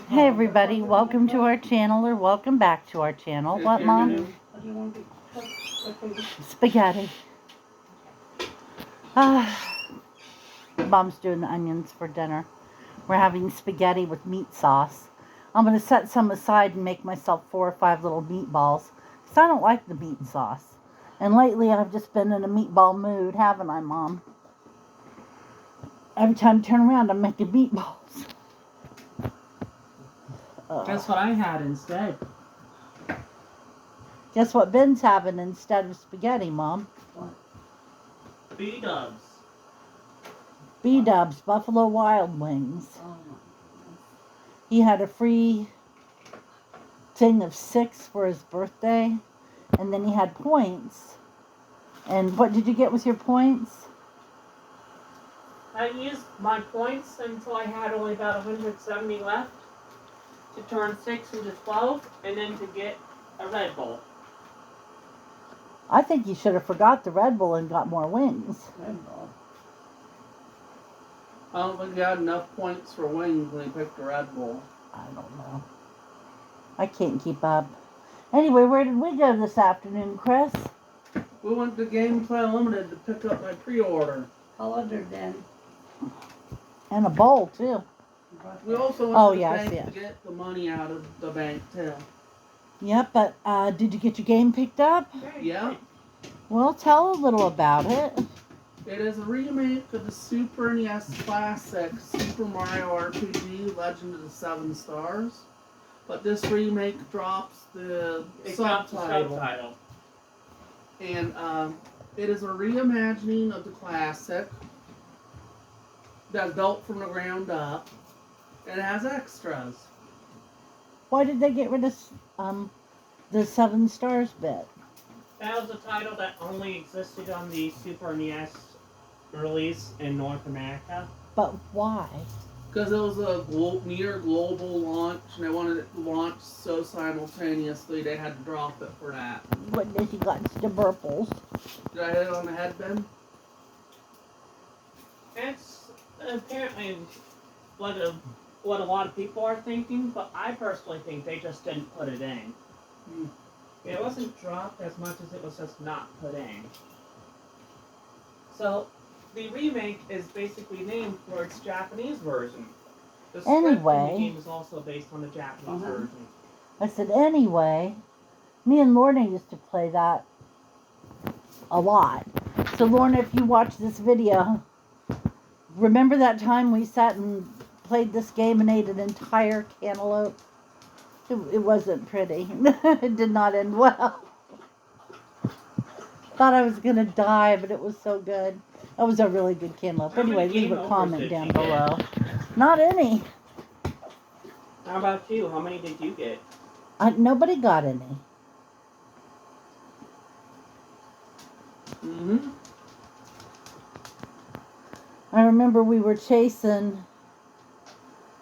Hey everybody, welcome to our channel or welcome back to our channel. What, Mom? What do you want to cook? Spaghetti. Mom's doing the onions for dinner. We're having spaghetti with meat sauce. I'm going to set some aside and make myself 4 or 5 little meatballs because I don't like the meat sauce. And lately I've just been in a meatball mood, haven't I, Mom? Every time I turn around, I'm making meatballs. That's what I had instead. Guess what Ben's having instead of spaghetti, Mom? What? B-dubs. B-dubs, Buffalo Wild Wings. Oh. He had a free thing of 6 for his birthday, and then he had points. And what did you get with your points? I used my points until I had only about 170 left to turn 6 into 12, and then to get a Red Bull. I think you should have forgot the Red Bull and got more wings. Red Bull. I don't think you had enough points for wings when you picked the Red Bull. I don't know. I can't keep up. Anyway, where did we go this afternoon, Chris? We went to Gameplay Unlimited to pick up my pre-order. Other than And a bowl, too. We also went to the yes, bank yes. to get the money out of the bank, too. Yep, but did you get your game picked up? Yeah. Well, tell a little about it. It is a remake of the Super NES classic Super Mario RPG Legend of the Seven Stars. But this remake drops the subtitle. And it is a reimagining of the classic that's built from the ground up. And it has extras. Why did they get rid of the 7 Stars bit? That was a title that only existed on the Super NES release in North America. But why? Because it was a near global launch, and they wanted it to launch so simultaneously, they had to drop it for that. What did you got the burples? Did I hit it on the head, Ben? It's apparently what a lot of people are thinking, but I personally think they just didn't put it in. It wasn't dropped as much as it was just not put in. So, the remake is basically named for its Japanese version. The script in the game is also based on the Japanese version. I said, anyway, me and Lorna used to play that a lot. So, Lorna, if you watch this video, remember that time we sat and played this game and ate an entire cantaloupe? It wasn't pretty. It did not end well. Thought I was going to die, but it was so good. That was a really good cantaloupe. Anyway, leave a comment down below. Not any. How about you? How many did you get? Nobody got any. Mm-hmm. I remember we were chasing...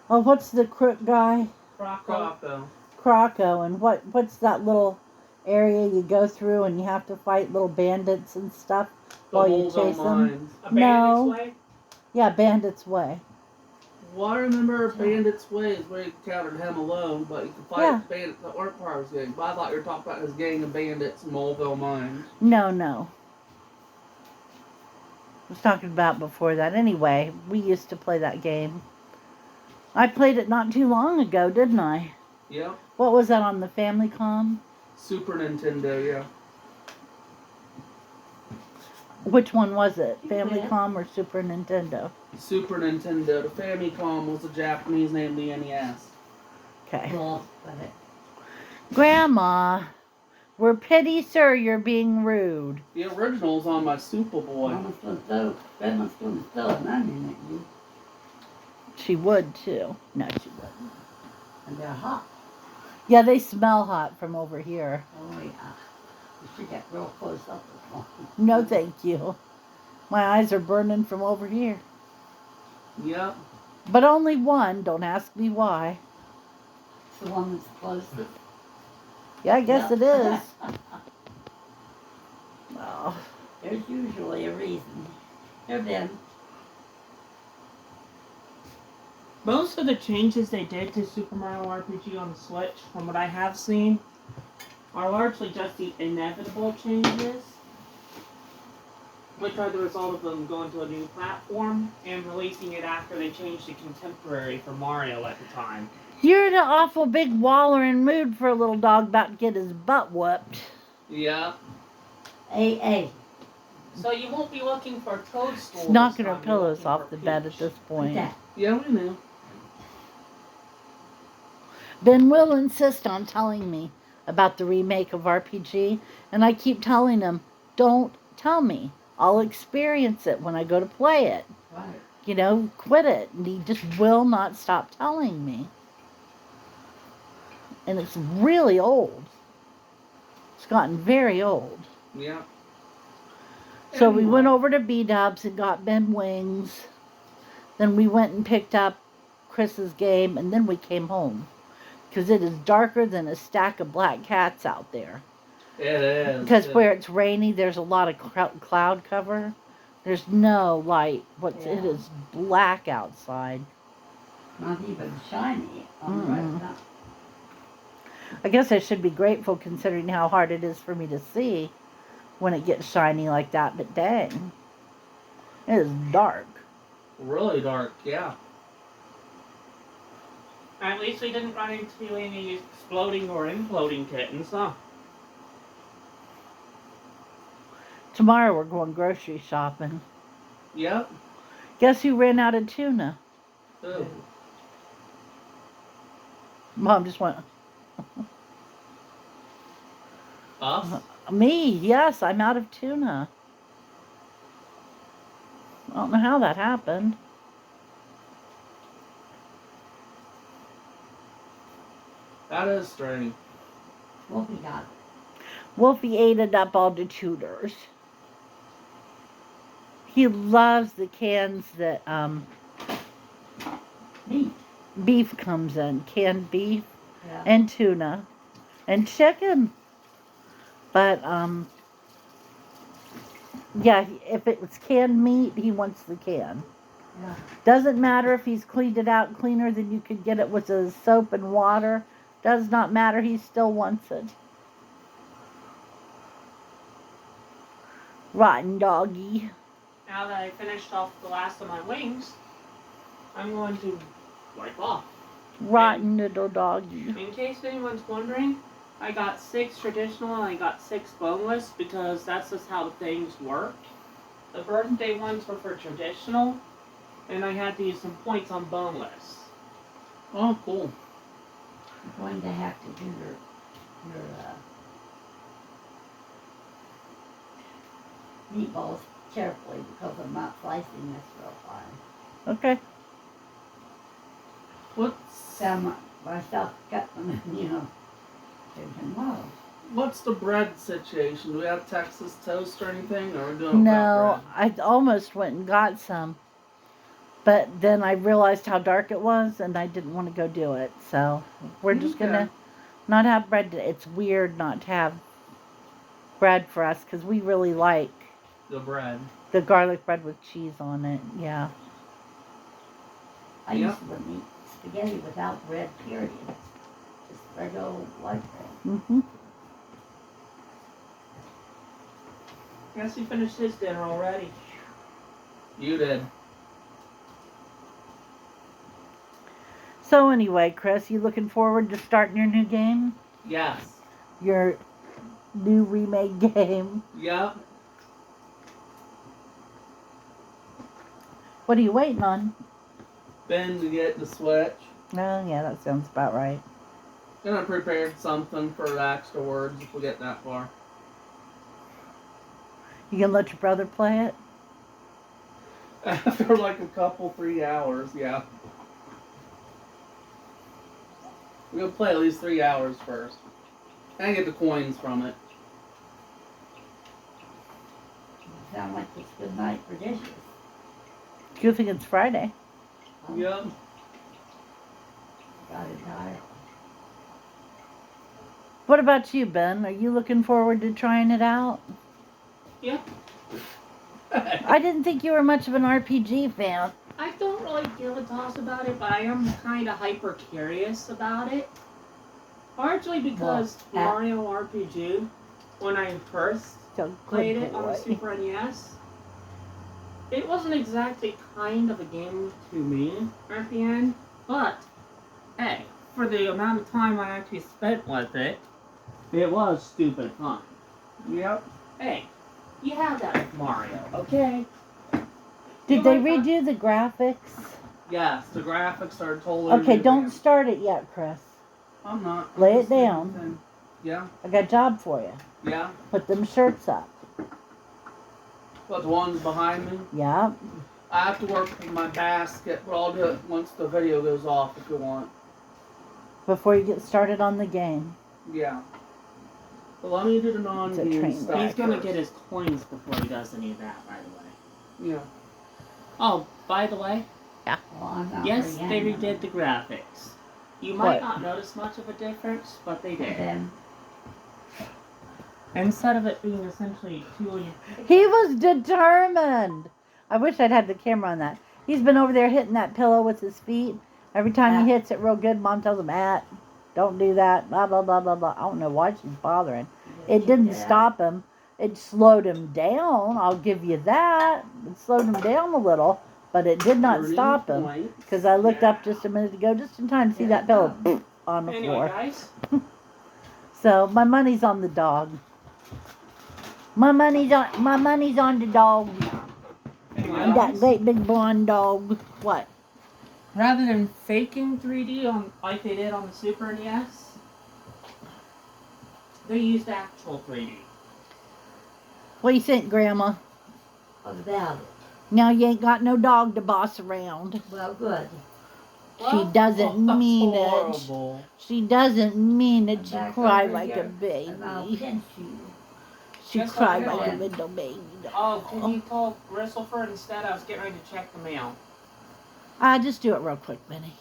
Oh, what's the crook guy? Croco. And what's that little area you go through and you have to fight little bandits and stuff while you chase them? No. Way? Yeah, Bandit's Way. Well, I remember Bandit's Way is where you encountered him alone, but you could fight bandits that weren't part of his gang. But I thought you were talking about his gang of bandits in Moleville Mines. No. I was talking about before that. Anyway, we used to play that game. I played it not too long ago, didn't I? Yeah. What was that on the Famicom? Super Nintendo, yeah. Which one was it? Famicom or Super Nintendo? Super Nintendo. The Famicom was the Japanese name of the NES. Okay. Grandma, we're pity, sir, you're being rude. The original's on my Superboy. Grandma's going to throw an onion at you. She would, too. No, she wouldn't. And they're hot. Yeah, they smell hot from over here. Oh, yeah. You should get real close up with one. No, thank you. My eyes are burning from over here. Yep. But only one. Don't ask me why. It's the one that's closest. Yeah, I guess it is. Oh. There's usually a reason. Here, Ben. Most of the changes they did to Super Mario RPG on the Switch, from what I have seen, are largely just the inevitable changes, which are the result of them going to a new platform and releasing it after they changed to Contemporary for Mario at the time. You're in an awful big wallering mood for a little dog about to get his butt whooped. Yeah. AA. So you won't be looking for Toadstool. She's knocking this her time, you're pillows looking off for the bed at Peach. this Like point. that. Yeah, we knew. Ben will insist on telling me about the remake of RPG, and I keep telling him, don't tell me. I'll experience it when I go to play it. Right. You know, quit it. And he just will not stop telling me. And it's really old. It's gotten very old. Yeah. So we Anyway. went over to B-Dubs and got Ben wings. Then we went and picked up Chris's game, and then we came home. Because it is darker than a stack of black cats out there. It is. Because where it's rainy, there's a lot of cloud cover. There's no light. It Yeah. is black outside. Not even shiny on the Mm-mm. right now. I guess I should be grateful considering how hard it is for me to see when it gets shiny like that, but dang. It is dark. Really dark, yeah. At least we didn't run into any exploding or imploding kittens, huh? Tomorrow we're going grocery shopping. Yep. Guess who ran out of tuna? Ooh. Mom just went, Us? me, yes, I'm out of tuna. I don't know how that happened. That is strange. Wolfie got it. Wolfie ate it up all the tutors. He loves the cans that Meat. beef comes in. Canned beef Yeah. and tuna and chicken. But yeah, if it was canned meat, he wants the can. Yeah. Doesn't matter if he's cleaned it out cleaner than you could get it with the soap and water. Does not matter. He still wants it. Rotten doggy. Now that I finished off the last of my wings, I'm going to wipe off. Rotten little doggy. In case anyone's wondering, I got 6 traditional and I got 6 boneless because that's just how things work. The birthday ones were for traditional, and I had to use some points on boneless. Oh, cool. You're going to have to do your meatballs carefully because I'm not slicing this real fine. Okay. Found myself cut them, thinking, wow. What's the bread situation? Do we have Texas toast or anything? Or are we doing No, without I almost went and got some. But then I realized how dark it was and I didn't want to go do it. So we're just going to not have bread. It's weird not to have bread for us because we really like the bread? the garlic bread with cheese on it. Yeah. I Yeah. used to eat spaghetti without bread, period. Just regular white bread. Mm-hmm. Guess he finished his dinner already. You did. So anyway, Chris, you looking forward to starting your new game? Yes. Your new remade game? Yep. What are you waiting on? Ben to get the Switch. Oh, yeah, that sounds about right. And I prepared something for the extra words if we get that far. You gonna let your brother play it? After like a couple, 3 hours, yeah. We're gonna play at least 3 hours first. And get the coins from it. Sound like it's good night for dishes. You think it's Friday? Yep. Got it tired. What about you, Ben? Are you looking forward to trying it out? Yeah. I didn't think you were much of an RPG fan. I don't really give a toss about it, but I am kind of hyper curious about it. Largely because Well, Mario RPG, when I first So played good it on the boy. Super NES, it wasn't exactly kind of a game to me at the end, but hey, for the amount of time I actually spent with it, it was stupid fun. Yep. Hey, you have that with Mario, okay? Did You they might not- redo the graphics? Yes, the graphics are totally. Okay, don't revamped. start it yet, Chris. I'm not. I'm Lay it just doing down. the thing. Yeah. I got a job for you. Yeah. Put them shirts up. But the ones behind me, Yeah. I have to work with my basket, but I'll do it once the video goes off if you want. Before you get started on the game. Yeah. But let me do the non-game train stuff. wreck. He's gonna first. get his coins before he does any of that, by the way. Yeah. Oh, by the way, Well, I'm not yes, very they young. redid the graphics. You might What? not notice much of a difference, but they And did. then, Instead of it being essentially two. He was determined. I wish I'd had the camera on that. He's been over there hitting that pillow with his feet. Every time he hits it real good, Mom tells him, Matt, don't do that. Blah, blah, blah, blah, blah. I don't know why she's bothering. It didn't stop him. It slowed him down. I'll give you that. It slowed him down a little, but it did not Earning stop him. points. Because I looked up just a minute ago, just in time to see that pillow on the Anyway, floor. guys, So my money's on the dog. My money's on the dog. anyway, That guys, great big blonde dog. What? rather than faking 3D on like they did on the Super NES, they used actual 3D. What do you think, Grandma? about it. Now you ain't got no dog to boss around. Well, good. She doesn't that's mean horrible. it. She doesn't mean it. She Back cry over like here, a baby. And I'll pinch you. She Just cry like like a that. little baby. Oh, can you call Gristleford instead? I was getting ready to check the mail. I just do it real quick, Benny.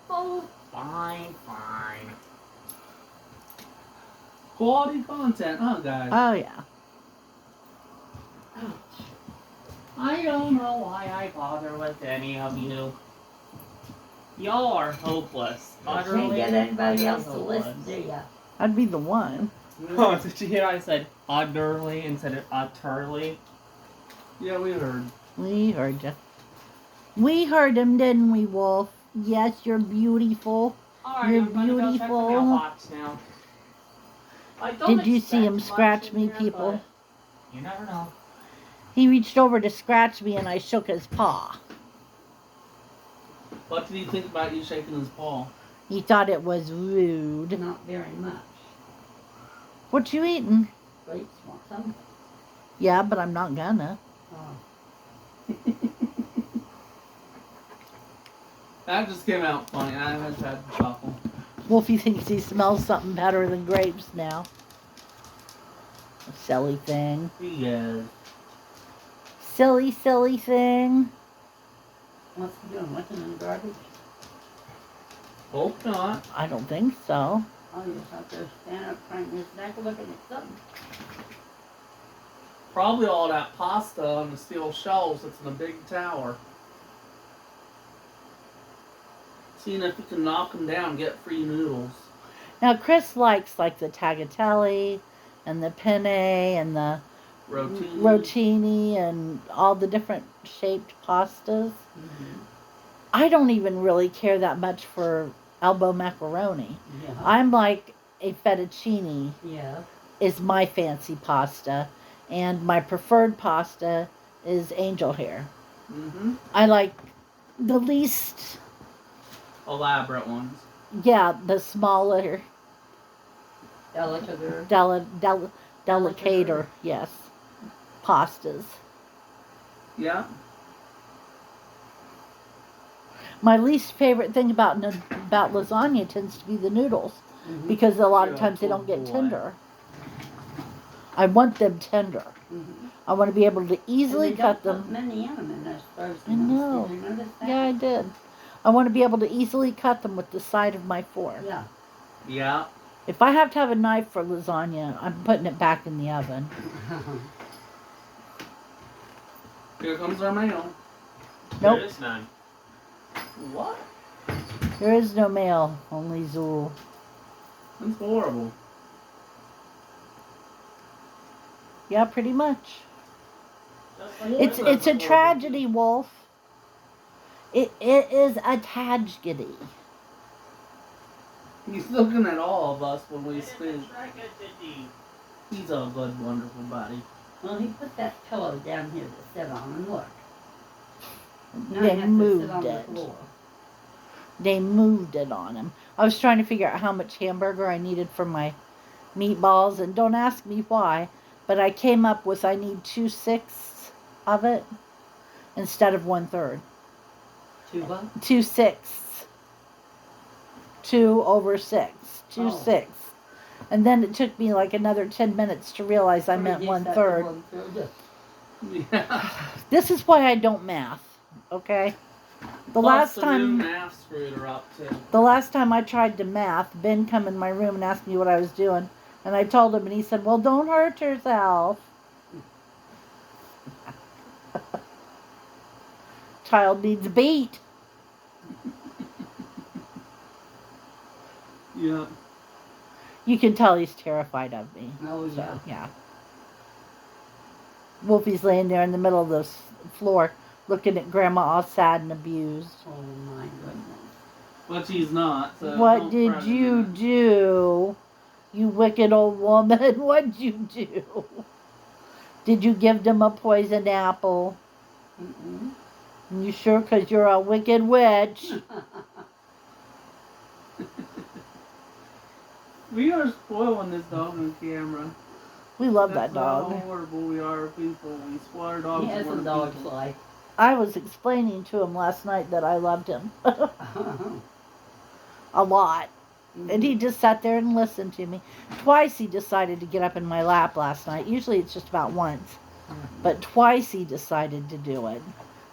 Oh, fine, fine. Quality content, huh, guys? Oh yeah. I don't know why I bother with any of you. Y'all are hopeless. Can't Utterly get anybody else to hopeless. listen to you. I'd be the one. Oh, did you hear I said utterly instead of utterly? Yeah, we heard. We heard you. We heard him, didn't we, Wolf? Yes, you're beautiful. Alright, You're I'm gonna go check the beautiful. mailbox now. I don't Did you see him expect much scratch in me, here, people? but you never know. He reached over to scratch me and I shook his paw. What did he think about you shaking his paw? He thought it was rude. Not very much. What you eating? Please want some. Yeah, but I'm not gonna. Oh. That just came out funny. I had to chuckle. Wolfie thinks he smells something better than grapes now. A silly thing. He is. Silly, silly thing. What's he doing? Looking in the garbage? Hope not. I don't think so. Oh, you're out there standing up cranking his neck looking at something. Probably all that pasta on the steel shelves that's in a big tower. Seeing if you can knock them down, get free noodles. Now Chris likes like the tagliatelle and the penne and the rotini and all the different shaped pastas. Mm-hmm. I don't even really care that much for elbow macaroni. Yeah. I'm like a fettuccine Yeah. is my fancy pasta, and my preferred pasta is angel hair. Mm-hmm. I like the least, Elaborate ones. yeah, the smaller, Delicater. delicater, yes, pastas. Yeah. My least favorite thing about lasagna tends to be the noodles, Mm-hmm. because a lot of Yeah, times they good don't get boy. tender. I want them tender. Mm-hmm. I want to be able to easily cut Put them. many in them in those frozen I know. ones. Did you notice that? Yeah, I did. I want to be able to easily cut them with the side of my fork. Yeah. Yeah. If I have to have a knife for lasagna, I'm putting it back in the oven. Here comes our mail. Nope. There is none. What? There is no mail, only Zool. That's horrible. Yeah, pretty much. Just like It's this. it's a tragedy, Wolf. It is a tragedy. He's looking at all of us when we It is a speak. tragedy. He's a good, wonderful buddy. Well, he put that pillow down here to sit on and look. Now I They have to moved sit on the it. floor. They moved it on him. I was trying to figure out how much hamburger I needed for my meatballs, and don't ask me why, but I came up with I need 2/6 of it instead of 1/3. 2 what? 2/6. 2/6. 2/6. And then it took me like another 10 minutes to realize I meant 1/3. 1/3. Yeah. This is why I don't math. Okay? The last Plus, the new time math screwed her up too. The last time I tried to math, Ben come in my room and asked me what I was doing. And I told him, and he said, well, don't hurt yourself. Child needs a beat. Yeah. You can tell he's terrified of me. Oh, So, yeah. yeah. Wolfie's laying there in the middle of the floor looking at Grandma all sad and abused. Oh, my goodness. But she's not. So What don't did fret you about it. do? You wicked old woman. What'd you do? Did you give them a poison apple? Mm-mm. You sure? 'Cause you're a wicked witch. We are spoiling this dog on camera. We love That's that dog. how horrible we are, people. We spoil our dogs. He has more a dog's people. life. I was explaining to him last night that I loved him a lot. And he just sat there and listened to me. Twice he decided to get up in my lap last night. Usually it's just about once. But twice he decided to do it.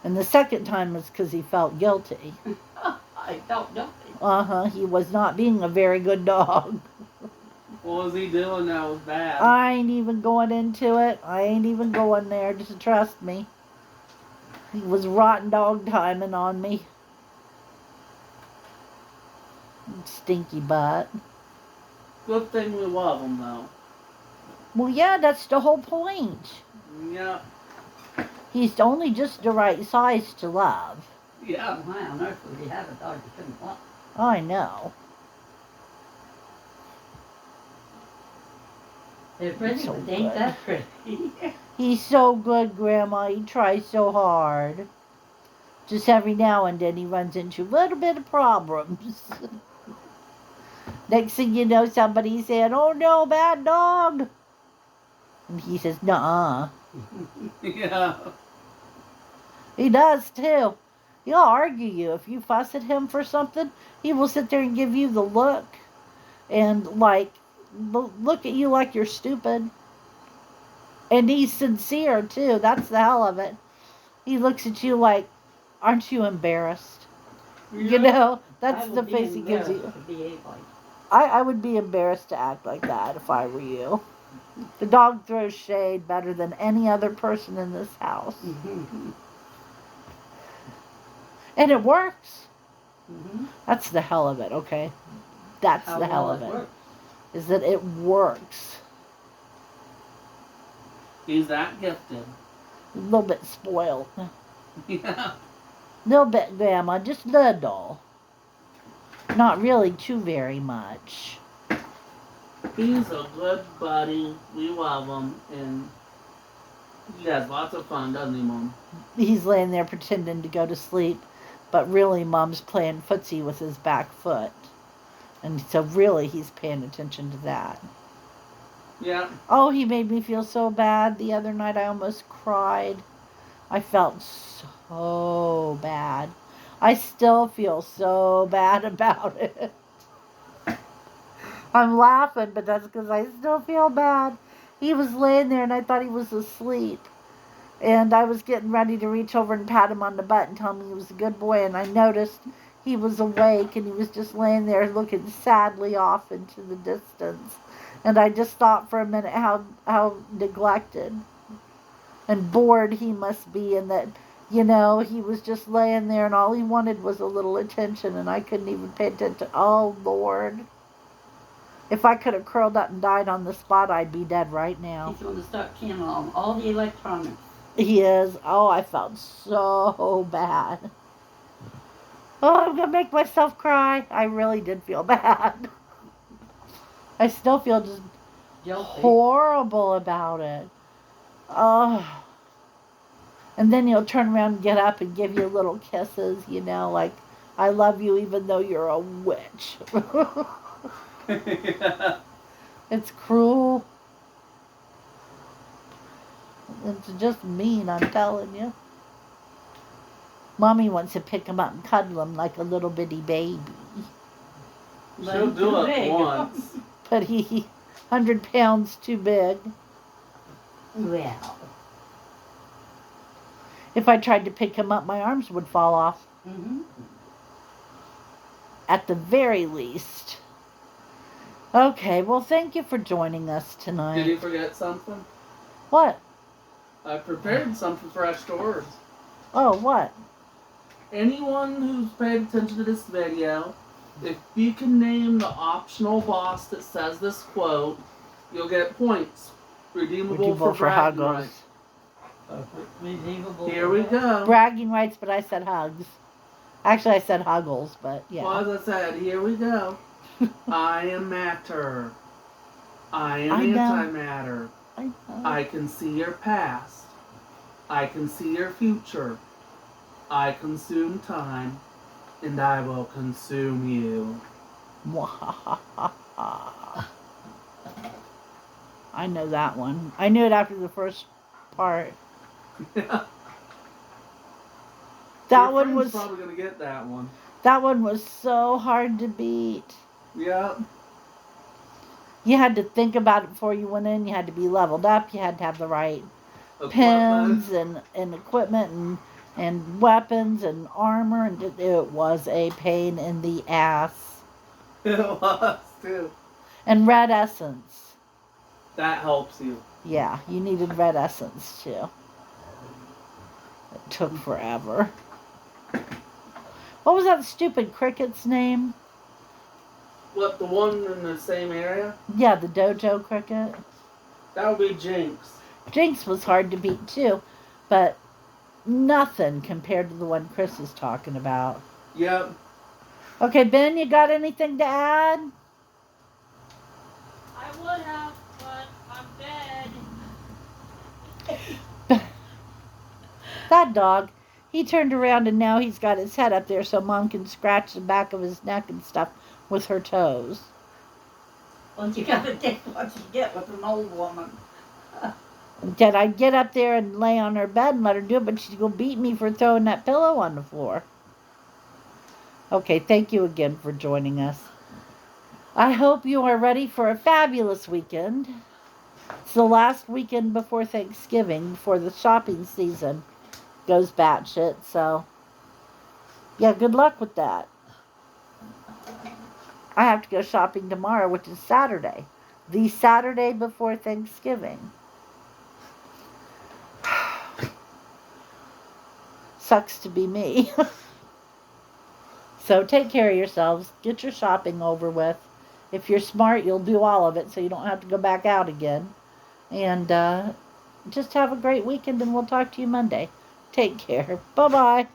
And the second time was because he felt guilty. I felt nothing. He was not being a very good dog. What was he doing that was bad? I ain't even going into it. I ain't even going there. Just trust me. He was rotten dog timing on me. Stinky butt. Good thing we love him, though. Well, yeah, that's the whole point. Yeah. He's only just the right size to love. Yeah. Why on earth would he have a dog you couldn't love? I know. They're pretty, So but they ain't good. that pretty. He's so good, Grandma. He tries so hard. Just every now and then he runs into a little bit of problems. Next thing you know, somebody's saying, oh no, bad dog. And he says, nuh-uh. Yeah. He does too. He'll argue you. If you fuss at him for something, he will sit there and give you the look. And like, look at you like you're stupid. And he's sincere too. That's the hell of it. He looks at you like, aren't you embarrassed? You know, that's I the would be face he gives you. embarrassed to behave like I would be embarrassed to act like that if I were you. The dog throws shade better than any other person in this house. Mm-hmm. And it works. Mm-hmm. That's the hell of it, okay? That's How the hell well of it. works. Is that it works. He's that gifted. A little bit spoiled. Yeah. Little bit, Grandma, just little. Not really too very much. He's a good buddy. We love him. And he has lots of fun, doesn't he, Mom? He's laying there pretending to go to sleep, but really Mom's playing footsie with his back foot. And so really he's paying attention to that. Yeah. Oh, he made me feel so bad. The other night I almost cried. I felt so bad. I still feel so bad about it. I'm laughing, but that's because I still feel bad. He was laying there and I thought he was asleep. And I was getting ready to reach over and pat him on the butt and tell him he was a good boy. And I noticed he was awake and he was just laying there looking sadly off into the distance. And I just thought for a minute how neglected and bored he must be, and that You know, he was just laying there and all he wanted was a little attention and I couldn't even pay attention. Oh, Lord. If I could have curled up and died on the spot, I'd be dead right now. He's going to start canceling all the electronics. He is. Oh, I felt so bad. Oh, I'm going to make myself cry. I really did feel bad. I still feel just Guilty. horrible about it. Oh. And then he'll turn around and get up and give you little kisses, you know, like, I love you even though you're a witch. Yeah. It's cruel. It's just mean, I'm telling you. Mommy wants to pick him up and cuddle him like a little bitty baby. She'll do it once. But he, 100 pounds too big. Well. If I tried to pick him up, my arms would fall off. Mm-hmm. At the very least. Okay, well, thank you for joining us tonight. Did you forget something? What? I prepared something for our stores. Oh, what? Anyone who's paid attention to this video, if you can name the optional boss that says this quote, you'll get points. Redeemable for bragging Huggles. rights. Redeemable. Here we go. Bragging rights, but I said hugs. Actually, I said huggles, but yeah. Well, as I said, here we go. I am matter. I am I know. antimatter. I know. I can see your past. I can see your future. I consume time, and I will consume you. I know that one. I knew it after the first part. Your That one friend's was probably gonna get that one. that one was so hard to beat. Yep. You had to think about it before you went in. You had to be leveled up. You had to have the right Equipment. pins and equipment and weapons and armor. And it was a pain in the ass. It was too. And red essence. That helps you. Yeah, you needed red essence too. It took forever. What was that stupid cricket's name? What, the one in the same area? Yeah, the dojo cricket. That would be Jinx. Jinx was hard to beat too, but nothing compared to the one Chris is talking about. Yep. Okay, Ben, you got anything to add? I would have, but I'm dead. That dog, he turned around and now he's got his head up there so Mom can scratch the back of his neck and stuff with her toes. Well, you gotta take what you get with an old woman. Did I get up there and lay on her bed and let her do it, but she's going to beat me for throwing that pillow on the floor. Okay, thank you again for joining us. I hope you are ready for a fabulous weekend. It's the last weekend before Thanksgiving, before the shopping season goes batshit, so yeah, good luck with that. I have to go shopping tomorrow, which is Saturday. The Saturday before Thanksgiving. Sucks to be me. So take care of yourselves. Get your shopping over with. If you're smart, you'll do all of it so you don't have to go back out again. And just have a great weekend and we'll talk to you Monday. Take care. Bye-bye.